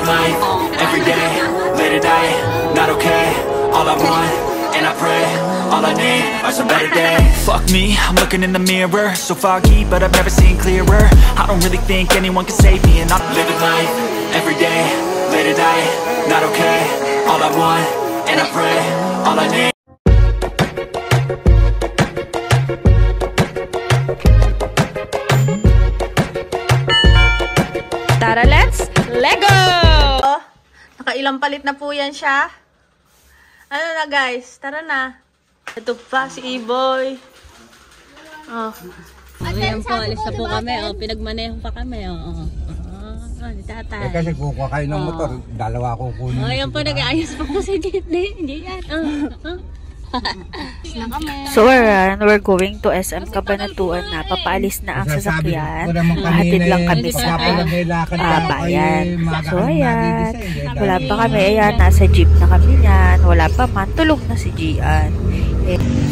living life, everyday, late at night, not okay. All I want, and I pray, all I need are some better days. Fuck me, I'm looking in the mirror, so foggy, but I've never seen clearer. I don't really think anyone can save me, and I'm living life, everyday, late at night, not okay. All I want, and I pray, all I need. Tara, let's Lego! Nakailang palit na po yan siya. Ano na guys, tara na. Ito pa si E-Boy. Oh. Ayan po, alis na po kami. Oh, pinagmaneho pa kami. Oh, ni tatay. Kasi kukuha kayo ng motor, dalawa ko kunin. Ayan po, nag-aayos pa po si Hindi yan. So we're going to SM Cabanatuan na. Papaalis na ang sasakyan. Hatid lang kami sa bayan. So ayan, wala pa kami. Ayan, nasa jeep na kami niyan. Wala pa man, tulog na si Gian.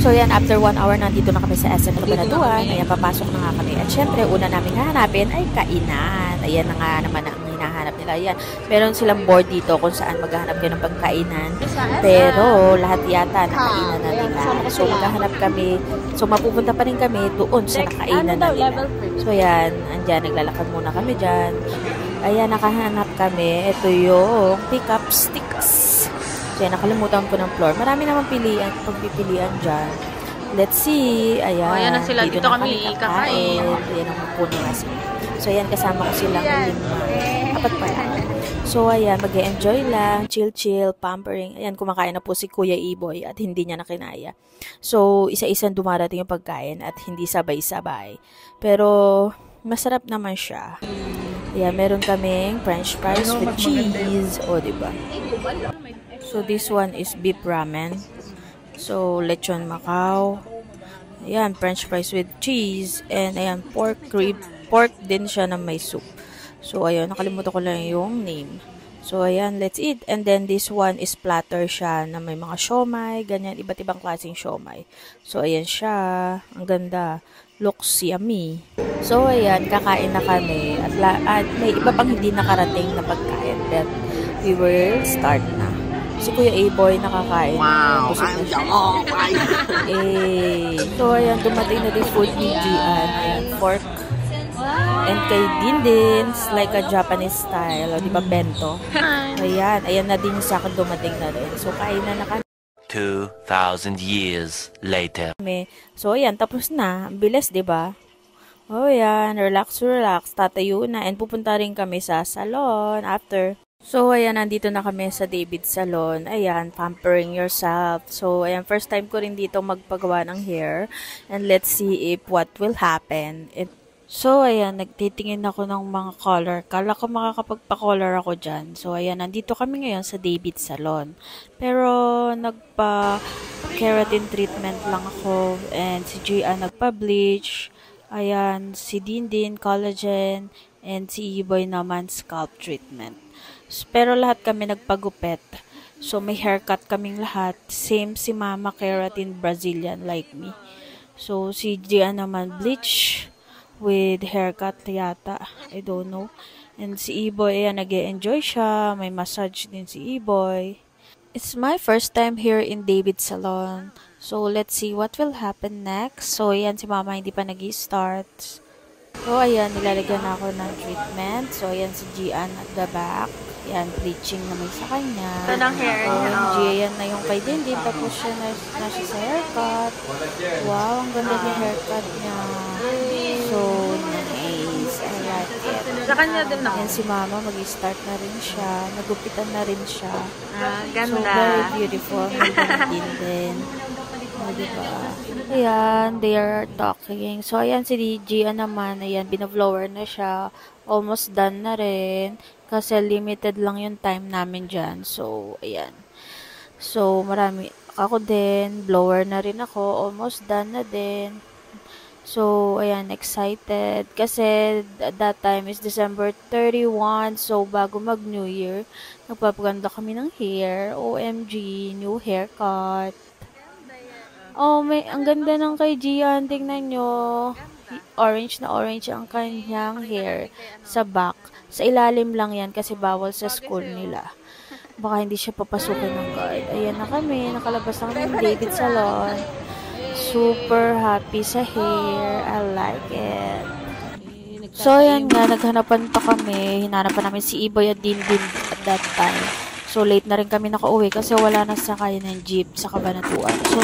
So ayan, after 1 hour nandito na kami sa SM Cabanatuan. Ayan, papasok na nga kami. At syempre, una namin hahanapin ay kainan. Ayan na nga naman ang hinahanap nila. Ayan, meron silang board dito kung saan maghahanap kayo ng pagkainan. Pero lahat yata nakainan na nila. So maghahanap kami. So mapupunta pa rin kami doon sa nakainan na nila. So ayan, andyan, naglalakad muna kami dyan. Ayan, nakahanap kami. Ito yung pick-up sticks. So ayan, nakalimutan ko ng floor. Marami naman pagpipilian dyan. Let's see. Ayan, Oh, ayan na sila. Dito kami kakain. Ayan ang puno kasi. So ayan, kasama ko silang 5. Apat pa yan. So ayan, mag-enjoy lang, chill, pampering. Ayan, kumakain na po si Kuya E-Boy at hindi niya na kinaya. So, isa-isang dumarating yung pagkain at hindi sabay-sabay. Pero, masarap naman siya. Ayan, meron kaming french fries with cheese. O, diba? So, this one is beef ramen. So, lechon Macau. Ayan, french fries with cheese. And ayan, pork rib. Pork din siya na may soup. So, ayun, nakalimutan ko lang yung name. So, ayan, let's eat. And then, this one is platter siya na may mga siomay, ganyan, iba't ibang klaseng siomay. So, ayan siya. Ang ganda. Looks yummy. So, ayan, kakain na kami. At may iba pang hindi nakarating na pagkain. But, we will start na. Si Kuya E-Boy nakakain. Wow! Ang damo! So, ayan, dumating na din food ni Gian. Ayan, pork. And kay Dindin, like a Japanese style, o diba, bento. Ayan na din sa akin, dumating na rin. So, kainan na kami. 2,000 years later. So, ayan, tapos na. Ang bilis, diba? O, ayan, relax, tatayo na. And pupunta rin kami sa salon after. So, ayan, nandito na kami sa David Salon. Ayan, pampering yourself. So, ayan, first time ko rin dito magpagawa ng hair. And let's see if what will happen. So, ayan, nagtitingin ako ng mga color. Kala ko makakapagpa-color ako dyan. So, ayan, nandito kami ngayon sa David Salon. Pero, nagpa-keratin treatment lang ako. And si Gia nagpa-bleach. Ayan, si Dindin, collagen. And si E-Boy naman, scalp treatment. Pero lahat kami nagpagupit. So, may haircut kaming lahat. Same si Mama, keratin Brazilian like me. So, si Gia naman, bleach with haircut yata. I don't know. And si E-Boy, ayan, nag-e-enjoy siya. May massage din si E-Boy. It's my first time here in David Salon. So, let's see what will happen next. So, ayan, si Mama hindi pa nag-i-start. So, ayan, nilalagyan na ako ng treatment. So, ayan, si Gian at the back. Ayan, bleaching naman sa kanya. Ito ng hair niya. Ayan na yung kay Dindin. Tapos siya na siya sa haircut. Wow, ang ganda yung haircut niya. So, nice. I like it. Sa kanya din ako. Ayan, si Mama, mag-start na rin siya. Nagupitan na rin siya. Ganda. So, very beautiful. Magandang din. Diba? Ayan, they are talking. So, ayan, si Gia naman, ayan, binablower na siya. Almost done na rin. Kasi limited lang yung time namin dyan. So, ayan. So, marami. Ako din, blower na rin ako. Almost done na din. So, ayan, excited. Kasi, that time is December 31. So, bago mag-New Year, nagpapaganda kami ng hair. OMG, new haircut. Oh, ang ganda ng kay Gian. Tingnan nyo. Orange na orange ang kanyang hair sa back. Sa ilalim lang yan kasi bawal sa school nila. Baka hindi siya papasukin ng guard. Ayan na kami. Nakalabas na kami ng David Salon. Super happy sa hair. I like it. So, ayan nga. Naghanapan pa kami. Hinanapan namin si Iboy at Dinbin at that time. So, late na rin kami nakauwi kasi wala na sakay ng jeep sa Cabanatuan. So,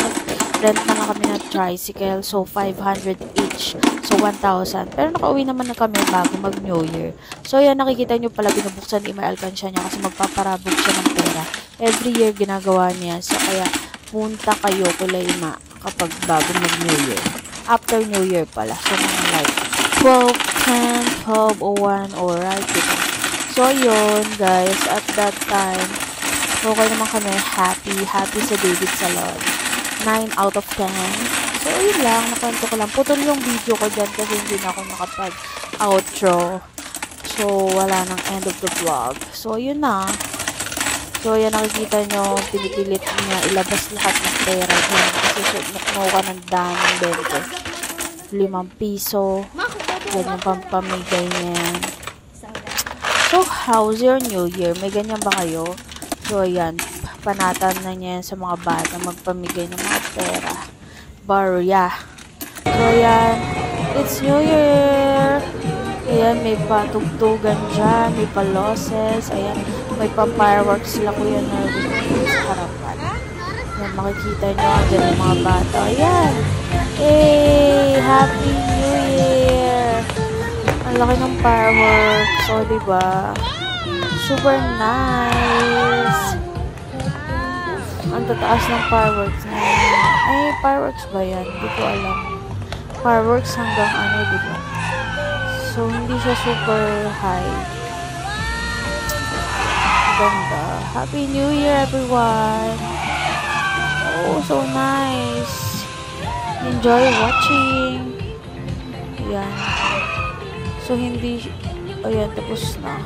rent na kami ng tricycle. So, 500 each. So, 1,000. Pero nakauwi naman na kami bago mag-New Year. So, yan, nakikita nyo pala binubuksan ni May alkansya niya kasi magpaparabog siya ng pera. Every year, ginagawa niya. So, kaya, punta kayo kulay ma kapag bago mag-New Year. After New Year pala. So, mga like 12, 10, 12, 01, alright, diba? So, yun, guys, at that time, okay naman kami, happy sa David Salon. 9 out of 10. So, yun lang, nakwento ko lang. Putol yung video ko dyan kasi hindi na ako nakapag-outro. So, wala nang end of the vlog. So, yun na. So, yan, nakikita nyo, pinipilit niya ilabas lahat ng pera dyan. Kasi nukno ka ng daming bento. 5 piso. Ganyan pampamigay niyan. So, how's your New Year? May ganyan ba kayo? So, ayan. Panatan na niya sa mga bata magpamigay ng mga pera. Barya. So, ayan. It's New Year! Ayan, may patugtugan dyan. May paloses. Ayan, may pa-fireworks sila Kuya Nervin sa harapan. Ayan, makikita nyo. Ayan yung mga bata. Ayan. Hey! Happy New Year! Ang laki ng fireworks. So, diba? Super nice. Ang tataas ng fireworks na yan. Ay, fireworks ba yan? Hindi ko alam. Fireworks hanggang ano, diba? So, hindi siya super high. Ganda. Happy New Year, everyone! Oh, so nice. Enjoy watching. Yan. So, hindi... Ayan, tapos na.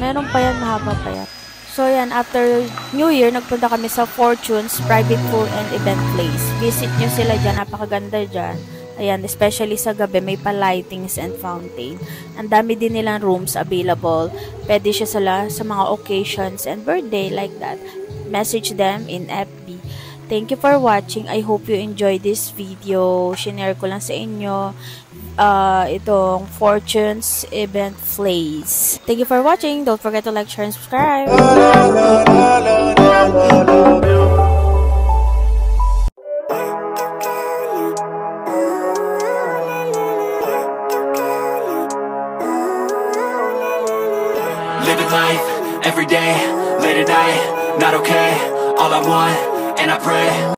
Meron pa yan, mahaba pa yan. So, yan, after New Year, nagpunta kami sa Fortune's Private Pool and Event Place. Visit nyo sila dyan, napakaganda dyan. Ayan, especially sa gabi, may pa-lightings and fountain. Ang dami din nilang rooms available. Pwede siya sa mga occasions and birthday like that. Message them in FB. Thank you for watching. I hope you enjoyed this video. Shinare ko lang sa inyo itong Fortune's Event Place. Thank you for watching. Don't forget to like, share, and subscribe. Living life, every day, late at night, not okay. All I want, and I pray